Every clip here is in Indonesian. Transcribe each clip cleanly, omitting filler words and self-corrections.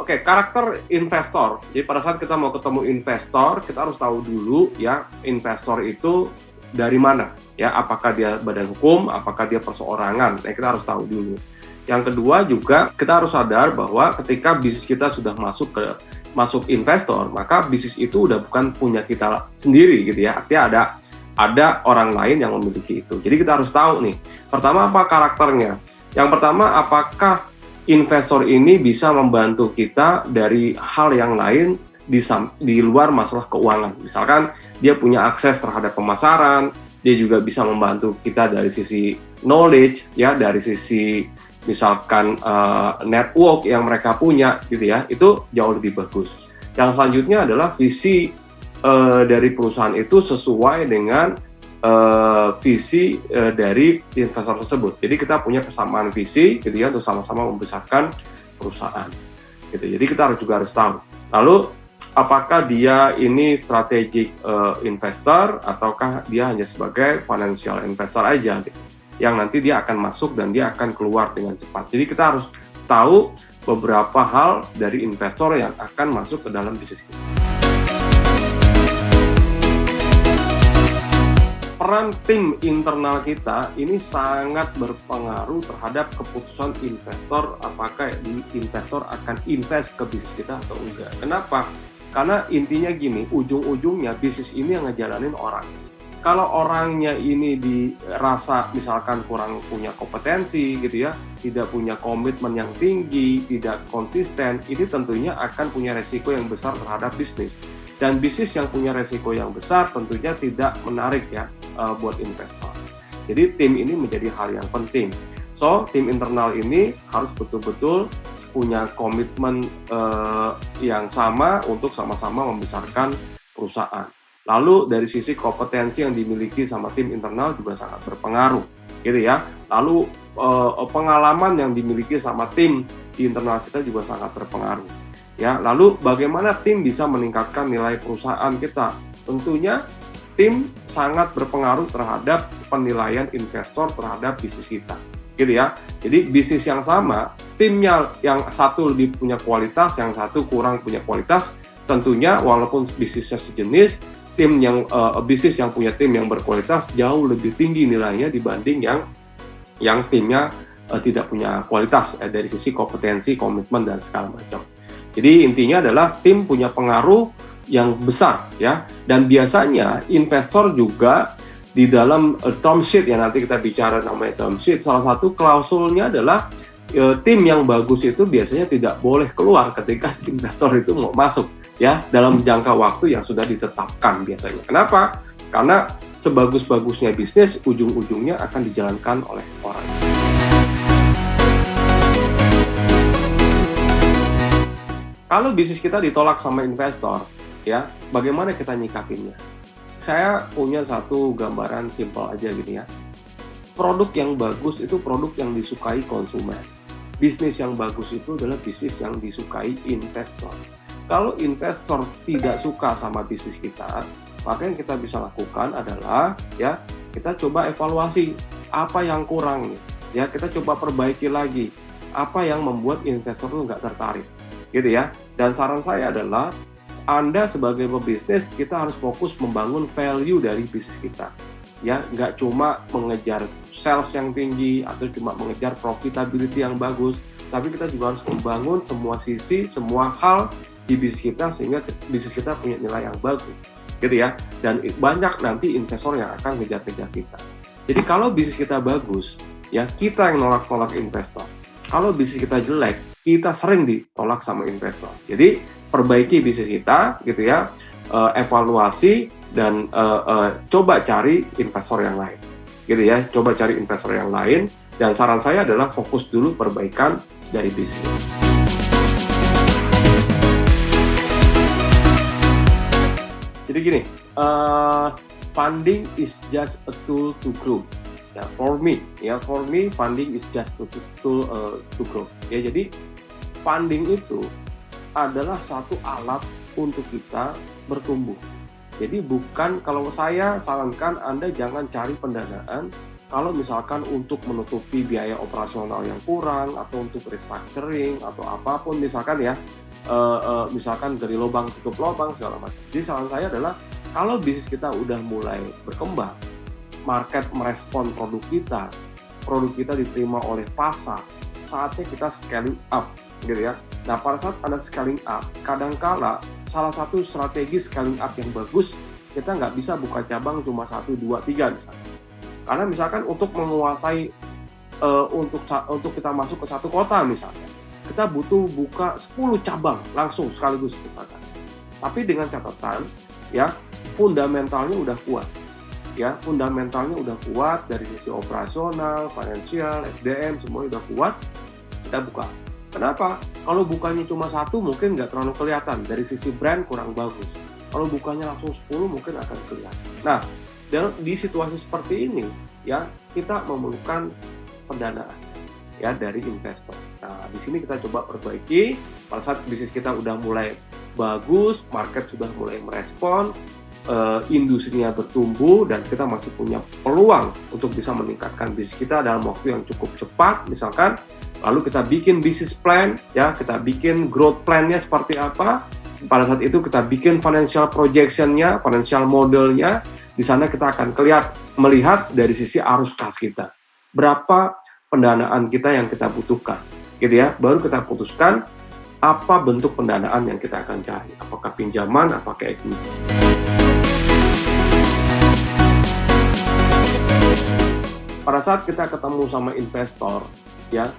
Oke, karakter investor. Jadi pada saat kita mau ketemu investor, kita harus tahu dulu ya, investor itu dari mana, ya, apakah dia badan hukum, apakah dia perseorangan. Nah, kita harus tahu dulu. Yang kedua juga kita harus sadar bahwa ketika bisnis kita sudah masuk investor, maka bisnis itu udah bukan punya kita sendiri gitu ya. Artinya ada orang lain yang memiliki itu. Jadi kita harus tahu nih, pertama apa karakternya. Yang pertama, apakah investor ini bisa membantu kita dari hal yang lain di luar masalah keuangan. Misalkan dia punya akses terhadap pemasaran, dia juga bisa membantu kita dari sisi knowledge, ya, dari sisi misalkan network yang mereka punya, gitu ya, itu jauh lebih bagus. Yang selanjutnya adalah visi dari perusahaan itu sesuai dengan visi dari investor tersebut. Jadi kita punya kesamaan visi, gitu ya, untuk sama-sama membesarkan perusahaan. Gitu. Jadi kita juga harus tahu. Lalu apakah dia ini strategic investor ataukah dia hanya sebagai financial investor aja, gitu, yang nanti dia akan masuk dan dia akan keluar dengan cepat. Jadi kita harus tahu beberapa hal dari investor yang akan masuk ke dalam bisnis kita. Peran tim internal kita ini sangat berpengaruh terhadap keputusan investor, apakah investor akan invest ke bisnis kita atau enggak. Kenapa? Karena intinya gini, ujung-ujungnya bisnis ini yang ngejalanin orang. Kalau orangnya ini dirasa misalkan kurang punya kompetensi gitu ya, tidak punya komitmen yang tinggi, tidak konsisten, ini tentunya akan punya resiko yang besar terhadap bisnis. Dan bisnis yang punya resiko yang besar tentunya tidak menarik ya buat investor. Jadi tim ini menjadi hal yang penting. So, tim internal ini harus betul-betul punya komitmen yang sama untuk sama-sama membesarkan perusahaan. Lalu dari sisi kompetensi yang dimiliki sama tim internal juga sangat berpengaruh, gitu ya. Lalu pengalaman yang dimiliki sama tim di internal kita juga sangat berpengaruh. Ya, lalu bagaimana tim bisa meningkatkan nilai perusahaan kita? Tentunya tim sangat berpengaruh terhadap penilaian investor terhadap bisnis kita, gitu ya. Jadi bisnis yang sama, timnya yang satu lebih punya kualitas, yang satu kurang punya kualitas, tentunya walaupun bisnisnya sejenis, bisnis yang punya tim yang berkualitas jauh lebih tinggi nilainya dibanding yang timnya tidak punya kualitas dari sisi kompetensi, komitmen dan segala macam. Jadi intinya adalah tim punya pengaruh yang besar ya, dan biasanya investor juga di dalam term sheet ya, nanti kita bicara namanya term sheet, salah satu klausulnya adalah tim yang bagus itu biasanya tidak boleh keluar ketika investor itu mau masuk ya, dalam jangka waktu yang sudah ditetapkan biasanya. Kenapa? Karena sebagus-bagusnya bisnis ujung-ujungnya akan dijalankan oleh orang. Kalau bisnis kita ditolak sama investor, ya, bagaimana kita nyikapinnya? Saya punya satu gambaran simpel aja gitu ya. Produk yang bagus itu produk yang disukai konsumen. Bisnis yang bagus itu adalah bisnis yang disukai investor. Kalau investor tidak suka sama bisnis kita, maka yang kita bisa lakukan adalah ya, kita coba evaluasi apa yang kurang nih. Ya, kita coba perbaiki lagi apa yang membuat investor itu nggak tertarik. Gitu ya. Dan saran saya adalah Anda sebagai pebisnis, kita harus fokus membangun value dari bisnis kita. Ya, nggak cuma mengejar sales yang tinggi atau cuma mengejar profitability yang bagus, tapi kita juga harus membangun semua sisi, semua hal di bisnis kita sehingga bisnis kita punya nilai yang bagus. Gitu ya. Dan banyak nanti investor yang akan ngejar-ngejar kita. Jadi kalau bisnis kita bagus, ya kita yang nolak-nolak investor. Kalau bisnis kita jelek, kita sering ditolak sama investor. Jadi perbaiki bisnis kita, gitu ya, evaluasi dan coba cari investor yang lain, gitu ya. Coba cari investor yang lain. Dan saran saya adalah fokus dulu perbaikan dari bisnis. Jadi gini, funding is just a tool to grow. Ya, for me, funding is just a tool to grow. Ya, jadi funding itu adalah satu alat untuk kita bertumbuh. Jadi bukan, kalau saya sarankan Anda jangan cari pendanaan kalau misalkan untuk menutupi biaya operasional yang kurang, atau untuk restructuring, atau apapun misalkan ya, misalkan dari lubang tutup lubang segala macam. Jadi saran saya adalah kalau bisnis kita udah mulai berkembang, market merespon produk kita diterima oleh pasar, saatnya kita scaling up, gitu ya. Nah, pada saat Anda scaling up, kadangkala salah satu strategi scaling up yang bagus, kita nggak bisa buka cabang cuma 1, 2, 3 misalnya. Karena misalkan untuk menguasai, untuk kita masuk ke satu kota misalnya, kita butuh buka 10 cabang langsung sekaligus misalkan. Tapi dengan catatan, ya, fundamentalnya udah kuat. Ya, fundamentalnya udah kuat dari sisi operasional, finansial, SDM, semuanya udah kuat, kita buka. Kenapa? Kalau bukanya cuma 1 mungkin nggak terlalu kelihatan, dari sisi brand kurang bagus. Kalau bukanya langsung 10 mungkin akan kelihatan. Nah, di situasi seperti ini, ya, kita memerlukan pendanaan, ya, dari investor. Nah, di sini kita coba perbaiki, pada saat bisnis kita udah mulai bagus, market sudah mulai merespon, industrinya bertumbuh, dan kita masih punya peluang untuk bisa meningkatkan bisnis kita dalam waktu yang cukup cepat, misalkan, lalu kita bikin bisnis plan, ya, kita bikin growth plan-nya seperti apa, pada saat itu kita bikin financial projection-nya, financial model-nya, di sana kita akan melihat dari sisi arus kas kita, berapa pendanaan kita yang kita butuhkan, gitu ya, baru kita putuskan apa bentuk pendanaan yang kita akan cari, apakah pinjaman, apakah equity. Pada saat kita ketemu sama investor, ya,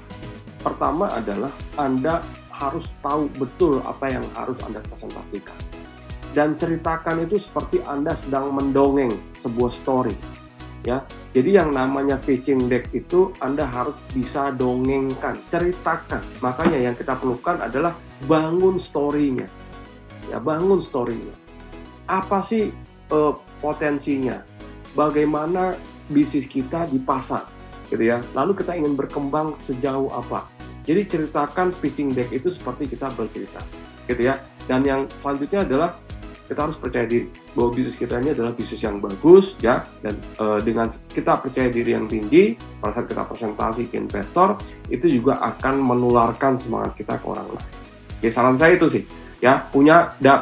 pertama adalah Anda harus tahu betul apa yang harus Anda presentasikan. Dan ceritakan itu seperti Anda sedang mendongeng sebuah story. Ya, jadi yang namanya pitching deck itu Anda harus bisa dongengkan, ceritakan. Makanya yang kita perlukan adalah bangun story-nya. Ya, bangun story-nya. Apa sih potensinya? Bagaimana bisnis kita di pasar, gitu ya. Lalu kita ingin berkembang sejauh apa? Jadi ceritakan pitching deck itu seperti kita bercerita, gitu ya. Dan yang selanjutnya adalah kita harus percaya diri bahwa bisnis kita ini adalah bisnis yang bagus, ya, dan dengan kita percaya diri yang tinggi, pada saat kita presentasi ke investor, itu juga akan menularkan semangat kita ke orang lain. Oke, saran saya itu sih, ya,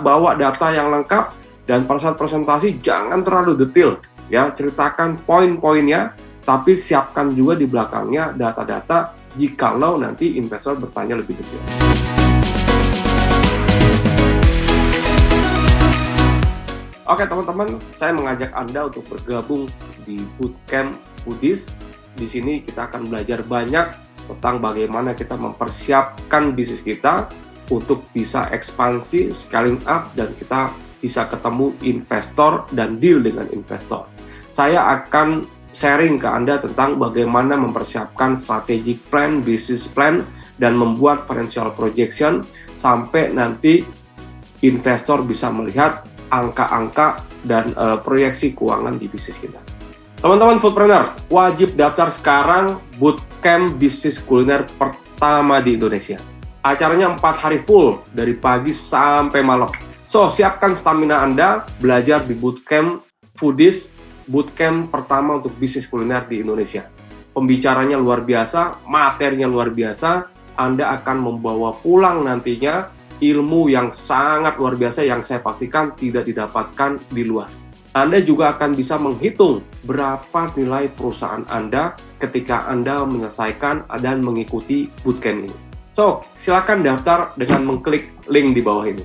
bawa data yang lengkap, dan pada saat presentasi jangan terlalu detail, ya, ceritakan poin-poinnya, tapi siapkan juga di belakangnya data-data jikalau nanti investor bertanya lebih detail. Oke teman-teman, saya mengajak Anda untuk bergabung di Bootcamp Foodies. Di sini kita akan belajar banyak tentang bagaimana kita mempersiapkan bisnis kita untuk bisa ekspansi, scaling up, dan kita bisa ketemu investor dan deal dengan investor. Saya akan sharing ke Anda tentang bagaimana mempersiapkan strategic plan, business plan, dan membuat financial projection sampai nanti investor bisa melihat angka-angka dan proyeksi keuangan di bisnis kita. Teman-teman foodpreneur, wajib daftar sekarang Bootcamp Bisnis Kuliner pertama di Indonesia. Acaranya 4 hari full, dari pagi sampai malam. So, siapkan stamina Anda, belajar di Bootcamp Foodies, Bootcamp pertama untuk bisnis kuliner di Indonesia. Pembicaranya luar biasa, materinya luar biasa, Anda akan membawa pulang nantinya ilmu yang sangat luar biasa yang saya pastikan tidak didapatkan di luar. Anda juga akan bisa menghitung berapa nilai perusahaan Anda ketika Anda menyelesaikan dan mengikuti bootcamp ini. So, silakan daftar dengan mengklik link di bawah ini.